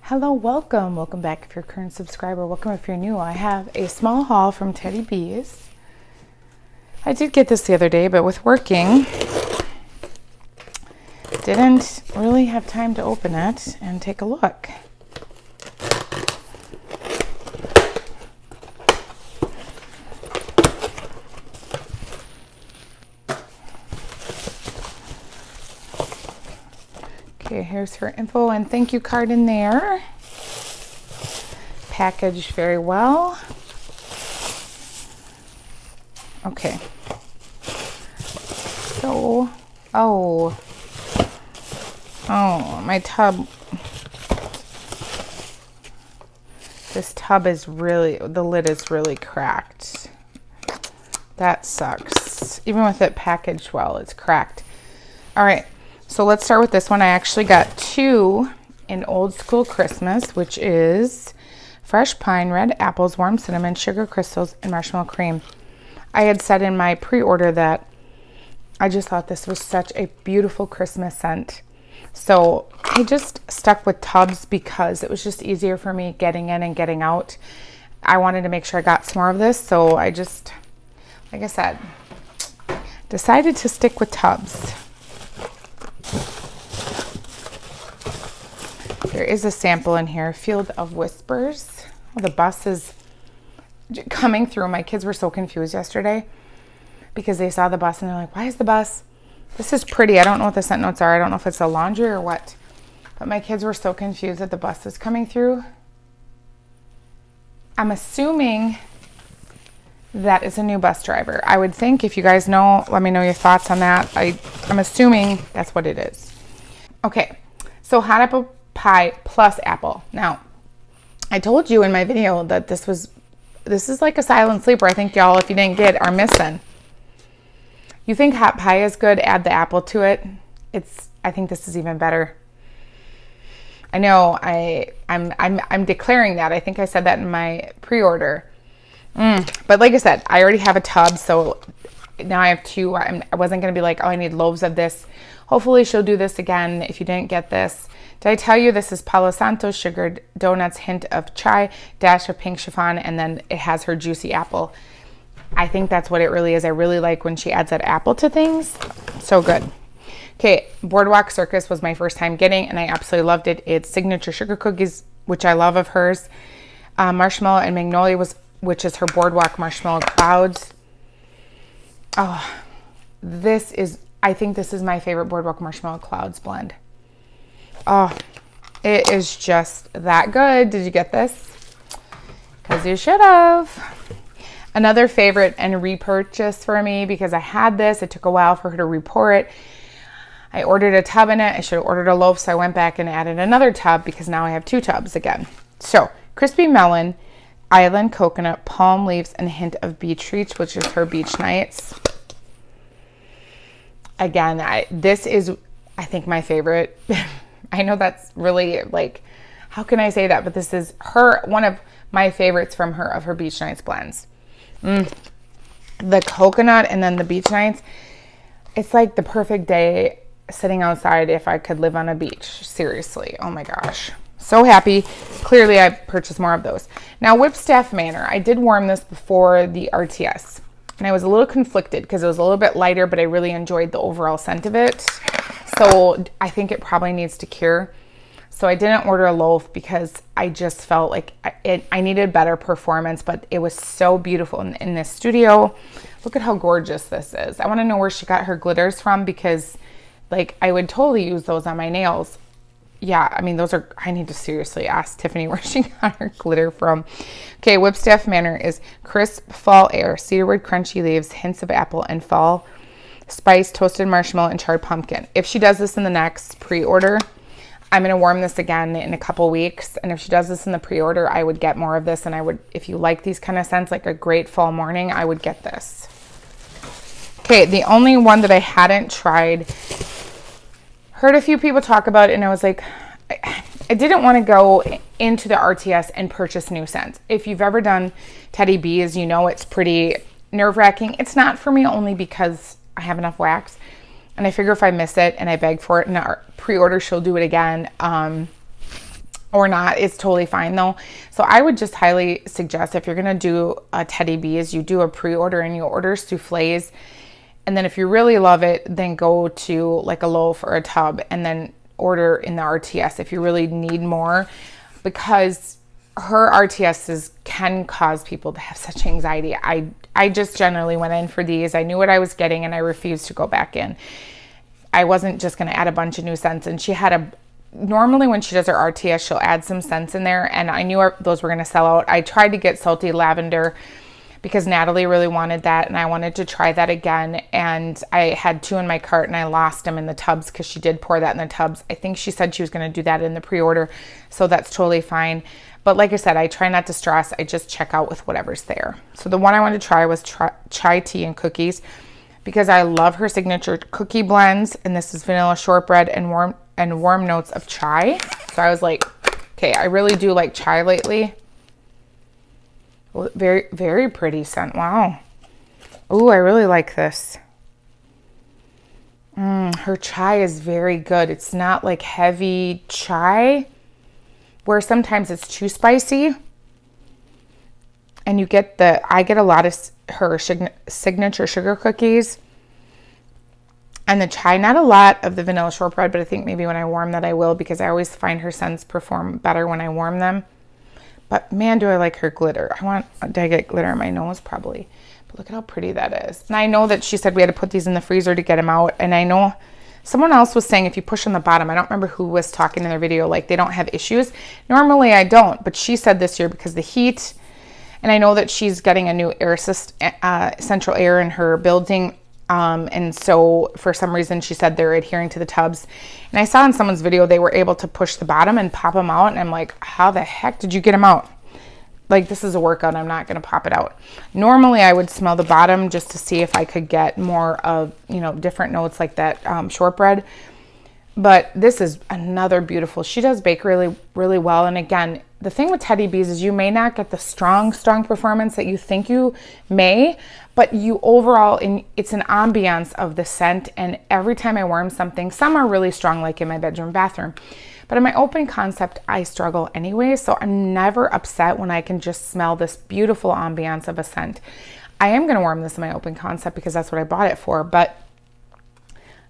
Hello, welcome back if you're a current subscriber. Welcome if you're new. I have a small haul from Teddy B's. I did get this the other day, but with working, didn't really have time to open it and take a look. Okay, here's her info and thank you card in there. Packaged very well. Okay. So, oh, my tub. This tub is really, the lid is really cracked. That sucks. Even with it packaged well, it's cracked. All right. So let's start with this one. I actually got two in Old School Christmas, which is fresh pine, red apples, warm cinnamon, sugar crystals, and marshmallow cream. I had said in my pre-order that I just thought this was such a beautiful Christmas scent. So I just stuck with tubs because it was just easier for me getting in and getting out. I wanted to make sure I got some more of this. So I just, like I said, decided to stick with tubs. There is a sample in here, Field of Whispers. Oh, the bus is coming through. My kids were so confused yesterday because they saw the bus and they're like, why is the bus? This is pretty. I don't know what the scent notes are. I don't know if it's a laundry or what. But my kids were so confused that the bus is coming through. I'm assuming that is a new bus driver. I would think, if you guys know, let me know your thoughts on that. I'm assuming that's what it is. Okay, so hot apple pie plus apple. Now, I told you in my video that this is like a silent sleeper. I think y'all, if you didn't get, are missing. You think hot pie is good, add the apple to it. I think this is even better. I know I'm declaring that. I think I said that in my pre-order. But like I said, I already have a tub, so now I have two. I wasn't going to be like, oh, I need loaves of this. Hopefully she'll do this again if you didn't get this. Did I tell you this is Palo Santo sugared donuts, hint of chai, dash of pink chiffon, and then it has her juicy apple. I think that's what it really is. I really like when she adds that apple to things. So good. Okay, Boardwalk Circus was my first time getting, and I absolutely loved it. It's signature sugar cookies, which I love of hers. Marshmallow and Magnolia which is her Boardwalk marshmallow clouds. Oh, I think this is my favorite Boardwalk marshmallow clouds blend. Oh, it is just that good. Did you get this? Because you should have. Another favorite and repurchase for me because I had this. It took a while for her to repour it. I ordered a tub in it. I should have ordered a loaf, so I went back and added another tub because now I have two tubs again. So, crispy melon, island coconut, palm leaves, and a hint of beach reach, which is her beach nights. Again, this is, I think, my favorite. I know that's really like, how can I say that? But this is one of my favorites from her, of her beach nights blends. The coconut and then the beach nights. It's like the perfect day sitting outside if I could live on a beach. Seriously. Oh my gosh. So happy. Clearly I purchased more of those. Now, Whipstaff Manor. I did warm this before the RTS. And I was a little conflicted because it was a little bit lighter, but I really enjoyed the overall scent of it. So I think it probably needs to cure. So I didn't order a loaf because I just felt like I needed better performance, but it was so beautiful in this studio. Look at how gorgeous this is. I want to know where she got her glitters from because like I would totally use those on my nails. Yeah, I mean, I need to seriously ask Tiffany where she got her glitter from. Okay, Whipstaff Manor is crisp fall air, cedarwood crunchy leaves, hints of apple, and fall spice, toasted marshmallow, and charred pumpkin. If she does this in the next pre-order, I'm going to warm this again in a couple weeks. And if she does this in the pre-order, I would get more of this. And I would, if you like these kind of scents, like a great fall morning, I would get this. Okay, the only one that I hadn't tried, heard a few people talk about it, and I was like, I didn't want to go into the RTS and purchase new scents. If you've ever done Teddy B's, you know it's pretty nerve-wracking. It's not for me only because I have enough wax. And I figure if I miss it and I beg for it in our pre-order, she'll do it again. or not. It's totally fine though. So I would just highly suggest, if you're gonna do a Teddy B, is you do a pre-order and you order souffles. And then if you really love it, then go to like a loaf or a tub and then order in the RTS if you really need more, because her RTSs can cause people to have such anxiety. I just generally went in for these. I knew what I was getting and I refused to go back in. I wasn't just going to add a bunch of new scents. And she had normally when she does her RTS, she'll add some scents in there, and I knew those were going to sell out. I tried to get salty lavender because Natalie really wanted that, and I wanted to try that again. And I had 2 in my cart and I lost them in the tubs because she did pour that in the tubs. I think she said she was going to do that in the pre-order, so that's totally fine. But like I said, I try not to stress. I just check out with whatever's there. So the one I wanted to try was chai tea and cookies, because I love her signature cookie blends, and this is vanilla shortbread and warm notes of chai. So I was like, okay, I really do like chai lately. Well, very, very pretty scent. Wow. Oh, I really like this. Her chai is very good. It's not like heavy chai where sometimes it's too spicy. And I get a lot of her signature sugar cookies. And the chai, not a lot of the vanilla shortbread, but I think maybe when I warm that I will, because I always find her scents perform better when I warm them. But man, do I like her glitter. Did I get glitter on my nose? Probably. But look at how pretty that is. And I know that she said we had to put these in the freezer to get them out. And I know someone else was saying if you push on the bottom, I don't remember who was talking in their video, like they don't have issues. Normally I don't, but she said this year because the heat, and I know that she's getting a new central air in her building. And so for some reason she said they're adhering to the tubs. And I saw in someone's video they were able to push the bottom and pop them out. And I'm like, how the heck did you get them out? Like, this is a workout. I'm not going to pop it out. Normally I would smell the bottom just to see if I could get more of, different notes like that shortbread. But this is another beautiful. She does bake really, really well. And again, the thing with Teddy Bees is you may not get the strong performance that you think you may, but you overall, it's an ambiance of the scent. And every time I warm something, some are really strong, like in my bedroom, bathroom. But in my open concept, I struggle anyway. So I'm never upset when I can just smell this beautiful ambiance of a scent. I am going to warm this in my open concept because that's what I bought it for. But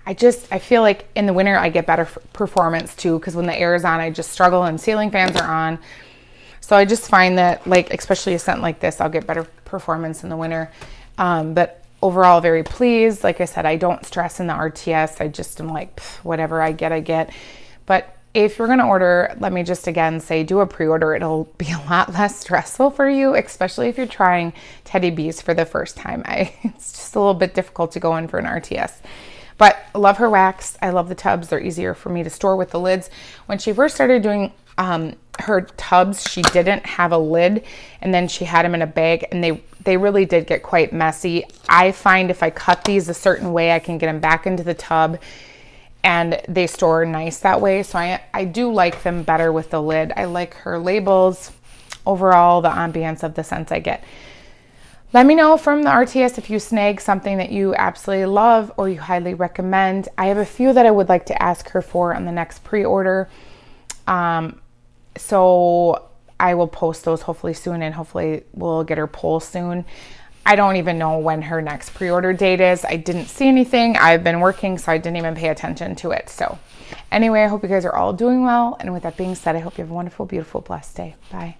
I feel like in the winter I get better performance too, because when the air is on, I just struggle and ceiling fans are on. So I just find that, like, especially a scent like this, I'll get better performance in the winter. But overall, very pleased. Like I said, I don't stress in the RTS. I just am like, whatever I get. But if you're going to order, let me just again say, do a pre-order. It'll be a lot less stressful for you, especially if you're trying Teddy Bees for the first time. It's just a little bit difficult to go in for an RTS. But I love her wax. I love the tubs. They're easier for me to store with the lids. When she first started doing her tubs, she didn't have a lid, and then she had them in a bag, and they really did get quite messy. I find if I cut these a certain way, I can get them back into the tub, and they store nice that way. So I do like them better with the lid. I like her labels. Overall, the ambience of the scents I get. Let me know from the RTS if you snag something that you absolutely love or you highly recommend. I have a few that I would like to ask her for on the next pre-order. So I will post those hopefully soon, and hopefully we'll get her poll soon. I don't even know when her next pre-order date is. I didn't see anything. I've been working, so I didn't even pay attention to it. So anyway, I hope you guys are all doing well. And with that being said, I hope you have a wonderful, beautiful, blessed day. Bye.